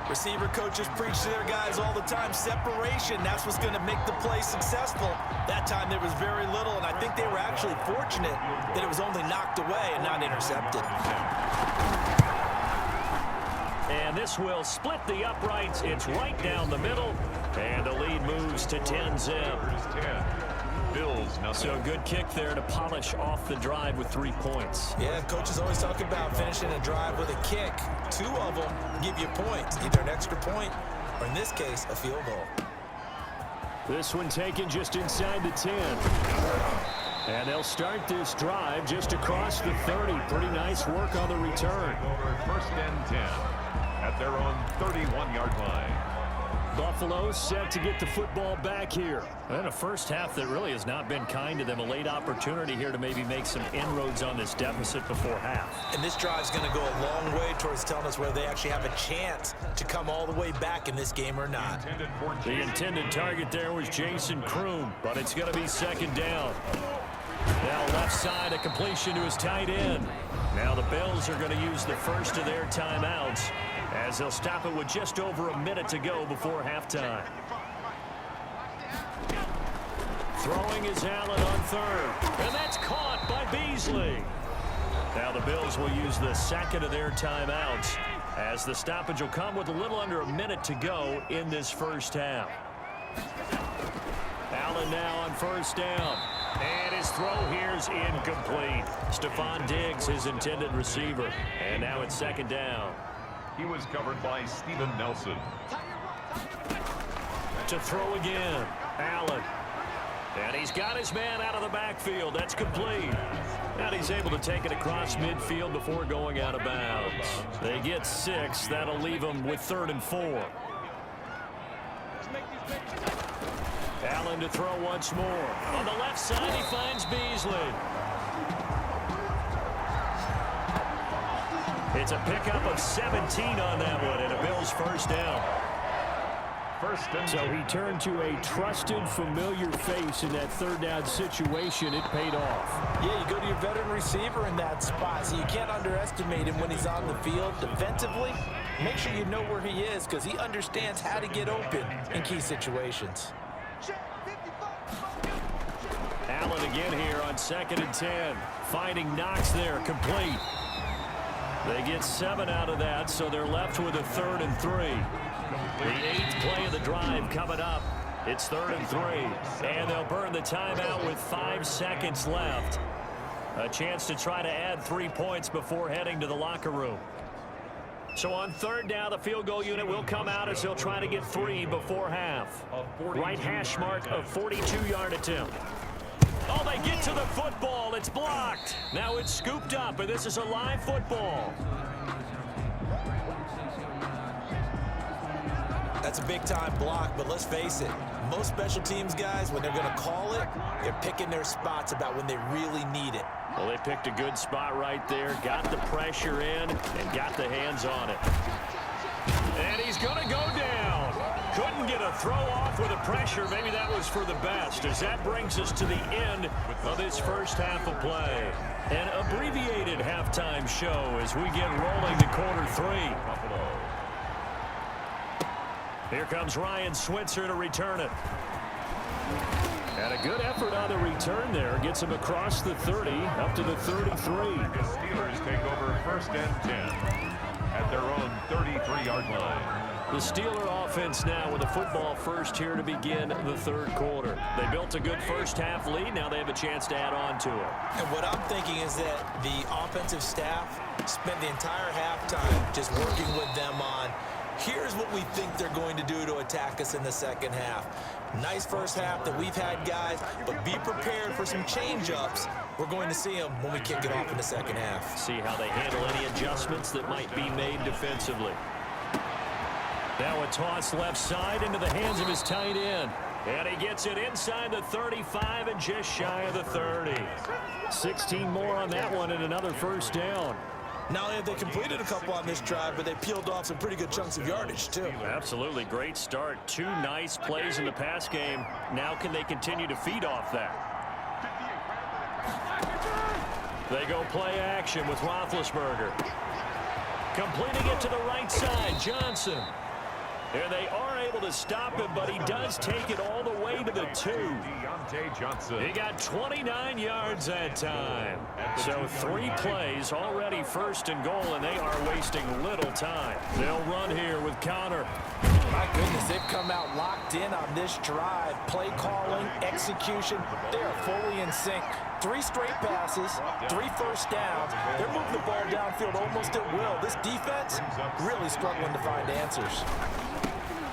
S3: Receiver coaches preach to their guys all the time. Separation, that's what's going to make the play successful. That time there was very little, and I think they were actually fortunate that it was only knocked away and not intercepted.
S2: And this will split the uprights. It's right down the middle, and the lead moves to 10-zip. So a good kick there to polish off the drive with 3 points.
S3: Yeah, coaches always talk about finishing a drive with a kick. 2 of them give you points, either an extra point or, in this case, a field goal.
S2: This one taken just inside the 10. And they'll start this drive just across the 30. Pretty nice work on the return.
S1: 1st and 10 at their own 31-yard line.
S2: Buffalo set to get the football back here. And a first half that really has not been kind to them. A late opportunity here to maybe make some inroads on this deficit before half.
S3: And this drive's going to go a long way towards telling us whether they actually have a chance to come all the way back in this game or not.
S2: The intended target there was Jason Kroom, but it's going to be 2nd down. Now left side, a completion to his tight end. Now the Bills are going to use the first of their timeouts, as they'll stop it with just over a minute to go before halftime. Throwing is Allen on 3rd. And that's caught by Beasley. Now the Bills will use the 2nd of their timeouts, as the stoppage will come with a little under a minute to go in this first half. Allen now on 1st down. And his throw here is incomplete. Stephon Diggs, his intended receiver. And now it's 2nd down.
S1: He was covered by Steven Nelson.
S2: To throw again, Allen. And he's got his man out of the backfield. That's complete. And he's able to take it across midfield before going out of bounds. They get 6. That'll leave them with 3rd and 4. Allen to throw once more. On the left side, he finds Beasley. It's a pickup of 17 on that one, and a Bills 1st down. So he turned to a trusted, familiar face in that 3rd down situation. It paid off.
S3: Yeah, you go to your veteran receiver in that spot, so you can't underestimate him when he's on the field defensively. Make sure you know where he is, because he understands how to get open in key situations.
S2: Allen again here on 2nd and 10. Finding Knox there, complete. They get 7 out of that, so they're left with a 3rd and 3. The 8th play of the drive coming up. It's 3rd and 3. And they'll burn the timeout with 5 seconds left. A chance to try to add 3 points before heading to the locker room. So on third down, the field goal unit will come out as they'll try to get 3 before half. Right hash mark of 42-yard attempt. Oh, they get to the football. It's blocked. Now it's scooped up, and this is a live football.
S3: That's a big-time block, but let's face it, most special teams guys, when they're going to call it, they're picking their spots about when they really need it.
S2: Well, they picked a good spot right there, got the pressure in, and got the hands on it. And he's going to go down. Couldn't get a throw off with the pressure. Maybe that was for the best, as that brings us to the end of this first half of play. An abbreviated halftime show as we get rolling to quarter 3. Here comes Ryan Switzer to return it. And a good effort on the return there. Gets him across the 30, up to the 33.
S1: The Steelers take over 1st and 10 at their own 33-yard line.
S2: The Steeler offense now with the football first here to begin the third quarter. They built a good first half lead. Now they have a chance to add on to it.
S3: And what I'm thinking is that the offensive staff spent the entire halftime just working with them on, here's what we think they're going to do to attack us in the second half. Nice first half that we've had, guys, but be prepared for some change-ups. We're going to see them when we kick it off in the second half.
S2: See how they handle any adjustments that might be made defensively. Now a toss left side into the hands of his tight end. And he gets it inside the 35 and just shy of the 30. 16 more on that one and another first down.
S3: Not only have they completed a couple on this drive, but they peeled off some pretty good chunks of yardage, too.
S2: Absolutely. Great start. 2 nice plays in the pass game. Now can they continue to feed off that? They go play action with Roethlisberger. Completing it to the right side, Johnson. And they are able to stop him, but he does take it all the way to the 2. He got 29 yards that time. So 3 plays, already 1st and goal, and they are wasting little time. They'll run here with Connor.
S3: My goodness, they've come out locked in on this drive. Play calling, execution, they are fully in sync. 3 straight passes, 3 first downs. They're moving the ball downfield almost at will. This defense really struggling to find answers.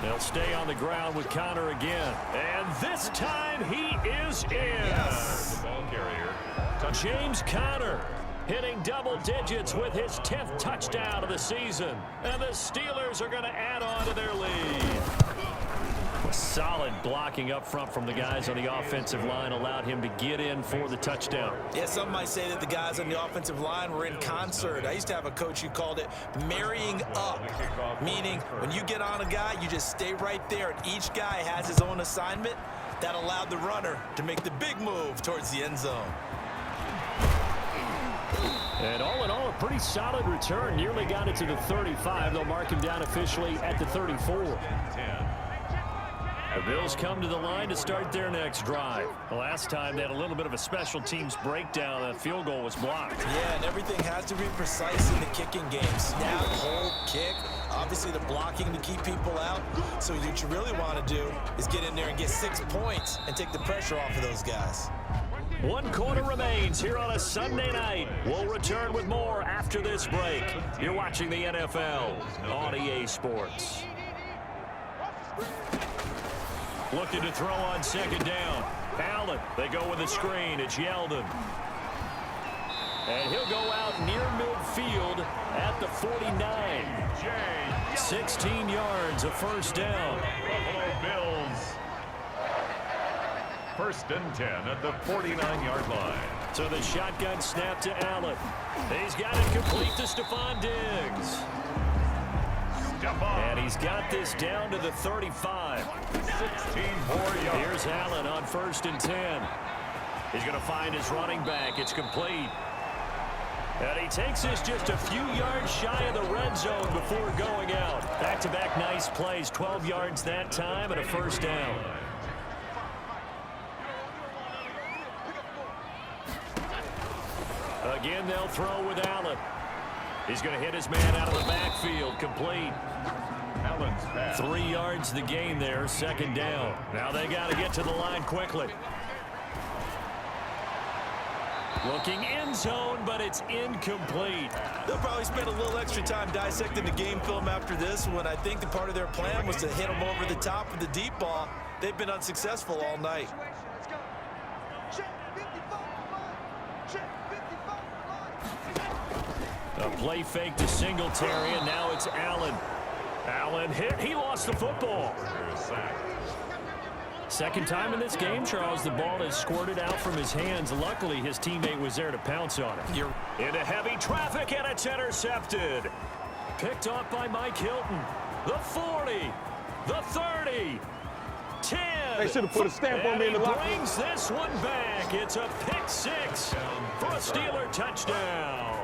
S2: They'll stay on the ground with Connor again. And this time he is in.
S3: Yes.
S1: The ball carrier.
S2: James Conner hitting double digits with his 10th touchdown of the season. And the Steelers are going to add on to their lead. Solid blocking up front from the guys on the offensive line allowed him to get in for the touchdown.
S3: Yeah, some might say that the guys on the offensive line were in concert. I used to have a coach who called it marrying up, meaning when you get on a guy, you just stay right there, and each guy has his own assignment. That allowed the runner to make the big move towards the end zone.
S2: And all in all, a pretty solid return. Nearly got it to the 35. They'll mark him down officially at the 34. The Bills come to the line to start their next drive. The last time they had a little bit of a special teams breakdown. That field goal was blocked.
S3: Yeah, and everything has to be precise in the kicking game. Snap, hold, kick. Obviously, the blocking to keep people out. So what you really want to do is get in there and get 6 points and take the pressure off of those guys.
S2: 1 quarter remains here on a Sunday night. We'll return with more after this break. You're watching the NFL on EA Sports. Looking to throw on 2nd down. Allen, they go with the screen. It's Yeldon. And he'll go out near midfield at the 49. 16 yards, a first down.
S1: Buffalo Bills. 1st and 10 at the 49-yard line.
S2: So the shotgun snap to Allen. He's got it complete to Stephon Diggs. And he's got this down to the 35.
S1: 16 more yards.
S2: Here's Allen on 1st and 10. He's going to find his running back. It's complete. And he takes this just a few yards shy of the red zone before going out. Back-to-back nice plays. 12 yards that time and a first down. Again, they'll throw with Allen. He's going to hit his man out of the backfield. Complete.
S1: Allen's pass.
S2: 3 yards the gain there. 2nd down. Now they got to get to the line quickly. Looking end zone, but it's incomplete.
S3: They'll probably spend a little extra time dissecting the game film after this one. I think the part of their plan was to hit them over the top with the deep ball. They've been unsuccessful all night.
S5: Let's go. Check 55 line. Check 55 line.
S2: A play fake to Singletary, and now it's Allen. Allen hit. He lost the football. Second time in this game, Charles, the ball has squirted out from his hands. Luckily, his teammate was there to pounce on it. Into heavy traffic, and it's intercepted. Picked off by Mike Hilton. The 40, the 30, 10.
S7: They should have put a stamp on me in the locker room.
S2: Brings this one back. It's a pick six for a Steeler touchdown.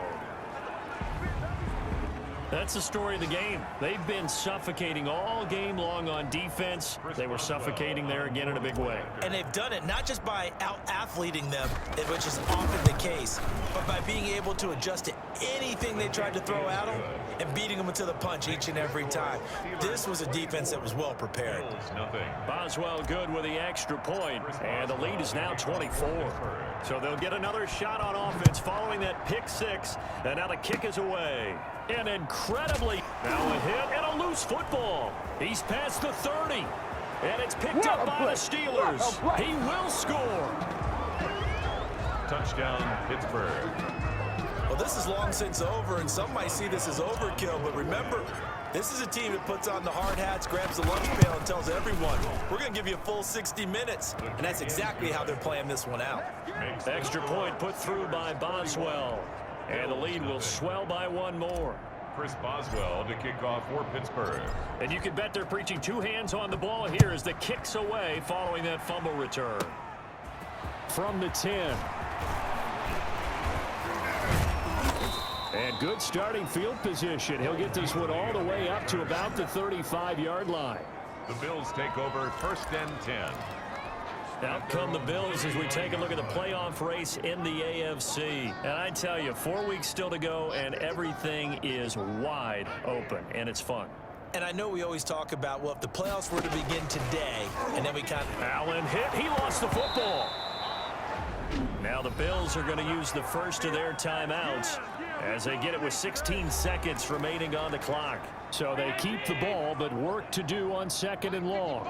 S2: That's the story of the game. They've been suffocating all game long on defense. They were suffocating there again in a big way.
S3: And they've done it not just by out-athleting them, which is often the case, but by being able to adjust to anything they tried to throw at them and beating them into the punch each and every time. This was a defense that was well prepared.
S2: Boswell good with the extra point, and the lead is now 24. So they'll get another shot on offense following that pick six, and now the kick is away. And incredibly, now a hit and a loose football. He's past the 30, and it's picked up by the Steelers. He will score.
S1: Touchdown, Pittsburgh.
S3: Well, this is long since over, and some might see this as overkill, but remember, this is a team that puts on the hard hats, grabs the lunch pail, and tells everyone, we're going to give you a full 60 minutes, and that's exactly how they're playing this one out.
S2: Extra point put through by Boswell, and the lead will swell by one more.
S1: Chris Boswell to kick off for Pittsburgh.
S2: And you can bet they're preaching two hands on the ball here as the kick's away following that fumble return. From the 10. And good starting field position. He'll get this one all the way up to about the 35-yard line.
S1: The Bills take over 1st and 10.
S2: Out come the Bills as we take a look at the playoff race in the AFC. And I tell you, 4 weeks still to go, and everything is wide open, and it's fun.
S3: And I know we always talk about, well, if the playoffs were to begin today, and then we kind of...
S2: Allen hit. He lost the football. Now the Bills are going to use the first of their timeouts as they get it with 16 seconds remaining on the clock. So they keep the ball, but work to do on 2nd and long.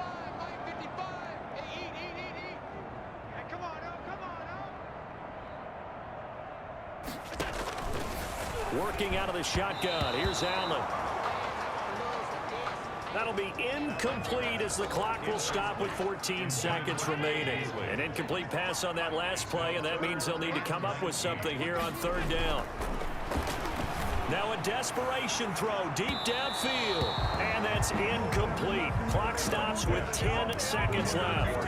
S2: Working out of the shotgun. Here's Allen. That'll be incomplete as the clock will stop with 14 seconds remaining. An incomplete pass on that last play, and that means they'll need to come up with something here on 3rd down. Now a desperation throw deep downfield, and that's incomplete. Clock stops with 10 seconds left.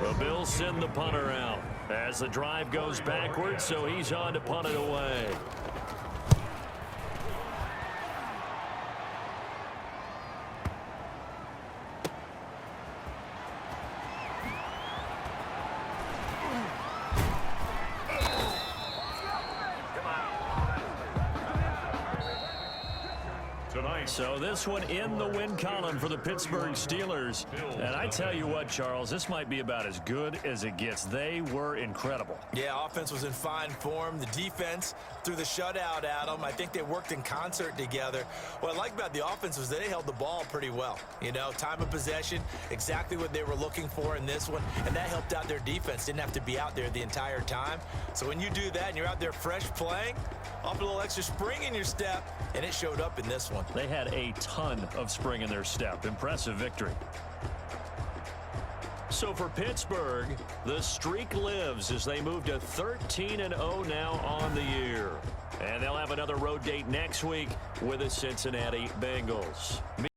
S2: The Bills send the punter out as the drive goes backwards, so he's on to punt it away. So this one in the win column for the Pittsburgh Steelers. And I tell you what, Charles, this might be about as good as it gets. They were incredible.
S3: Yeah, offense was in fine form. The defense threw the shutout at them. I think they worked in concert together. What I like about the offense was they held the ball pretty well. You know, time of possession, exactly what they were looking for in this one. And that helped out their defense. Didn't have to be out there the entire time. So when you do that and you're out there fresh playing, off a little extra spring in your step, and it showed up in this one.
S2: They had a ton of spring in their step. Impressive victory. So for Pittsburgh, the streak lives as they move to 13-0 now on the year. And they'll have another road date next week with the Cincinnati Bengals.